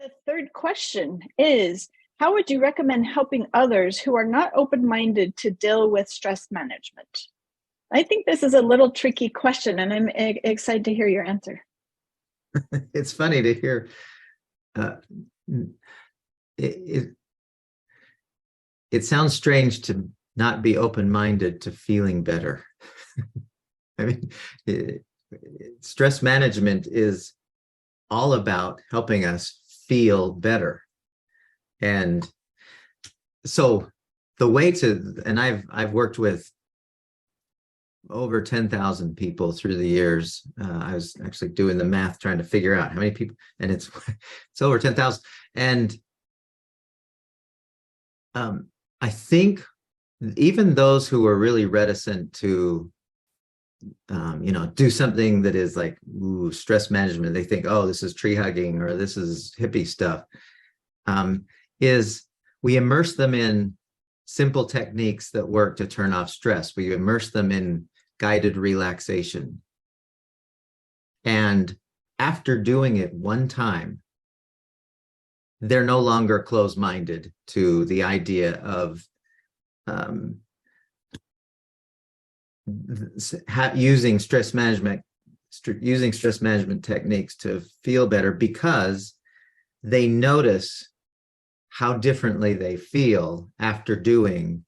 The third question is, how would you recommend helping others who are not open-minded to deal with stress management? I think this is a little tricky question, and I'm excited to hear your answer. It's funny to hear. It sounds strange to not be open-minded to feeling better. I mean, stress management is all about helping us feel better. And so the way to, and I've worked with over 10,000 people through the years. I was actually doing the math, trying to figure out how many people, and it's over 10,000. And I think even those who are really reticent to, do something that is like stress management, they think, oh, this is tree hugging or this is hippie stuff, is we immerse them in simple techniques that work to turn off stress. We immerse them in guided relaxation. And after doing it one time, they're no longer closed-minded to the idea of using stress management techniques to feel better, because they notice how differently they feel after doing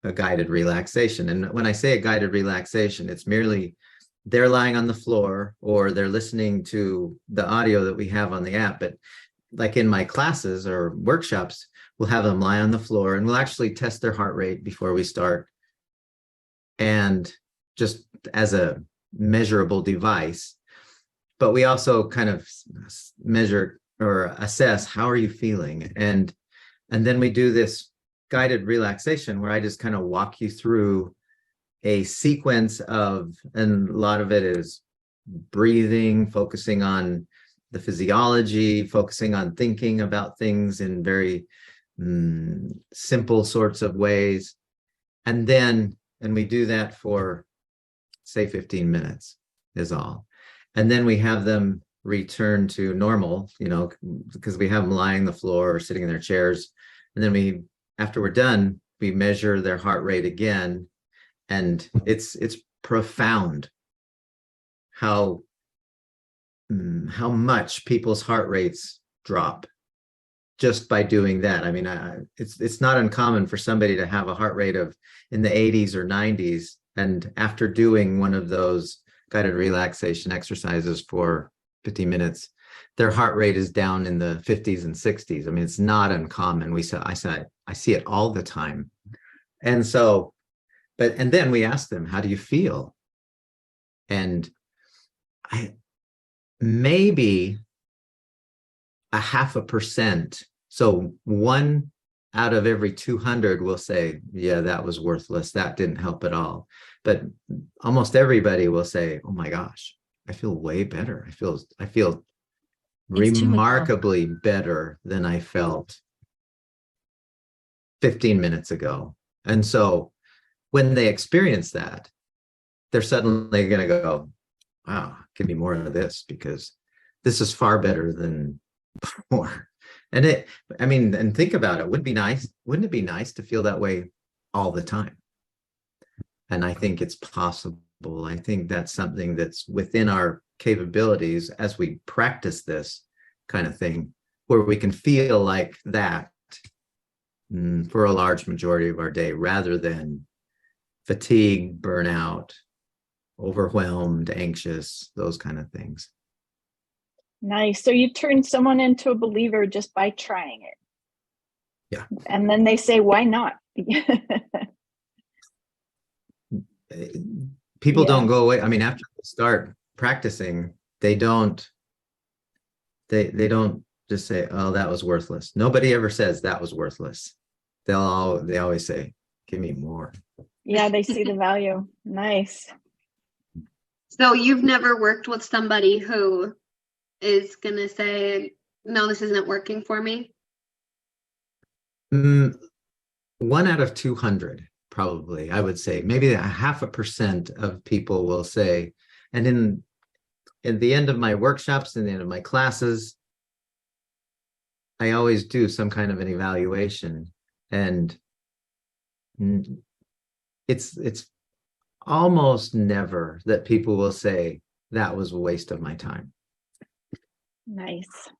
a guided relaxation. And when I say a guided relaxation, it's merely they're lying on the floor or they're listening to the audio that we have on the app. But like in my classes or workshops, we'll have them lie on the floor and we'll actually test their heart rate before we start. And just as a measurable device, but we also kind of measure or assess, how are you feeling? And then we do this guided relaxation where I just kind of walk you through a sequence of, and a lot of it is breathing, focusing on the physiology, focusing on thinking about things in very simple sorts of ways. And we do that for, say, 15 minutes is all. And then we have them return to normal, because we have them lying on the floor or sitting in their chairs. And then after we're done, we measure their heart rate again. And it's profound how much people's heart rates drop just by doing that. I mean, it's not uncommon for somebody to have a heart rate of in the 80s or 90s. And after doing one of those guided relaxation exercises for 50 minutes, their heart rate is down in the 50s and 60s. I mean, it's not uncommon. I see it all the time. And so, and then we ask them, how do you feel? And maybe 0.5%. So 1 out of every 200 will say, yeah, that was worthless. That didn't help at all. But almost everybody will say, oh my gosh, I feel way better. I feel remarkably better than I felt 15 minutes ago. And so when they experience that, they're suddenly going to go, wow, give me more of this, because this is far better than before. And think about it. Wouldn't it be nice to feel that way all the time? And I think it's possible. I think that's something that's within our capabilities as we practice this kind of thing, where we can feel like that for a large majority of our day, rather than fatigue, burnout, overwhelmed, anxious, those kind of things. Nice. So you turn someone into a believer just by trying it. Yeah. And then they say, why not? People don't go away. I mean, after they start practicing, they don't just say, oh, that was worthless. Nobody ever says that was worthless. They always say, give me more. Yeah, they see the value. Nice. So you've never worked with somebody who is going to say, no, this isn't working for me? 1 out of 200, probably, I would say. Maybe 0.5% of people will say, and at the end of my workshops and the end of my classes, I always do some kind of an evaluation, and it's almost never that people will say that was a waste of my time. Nice.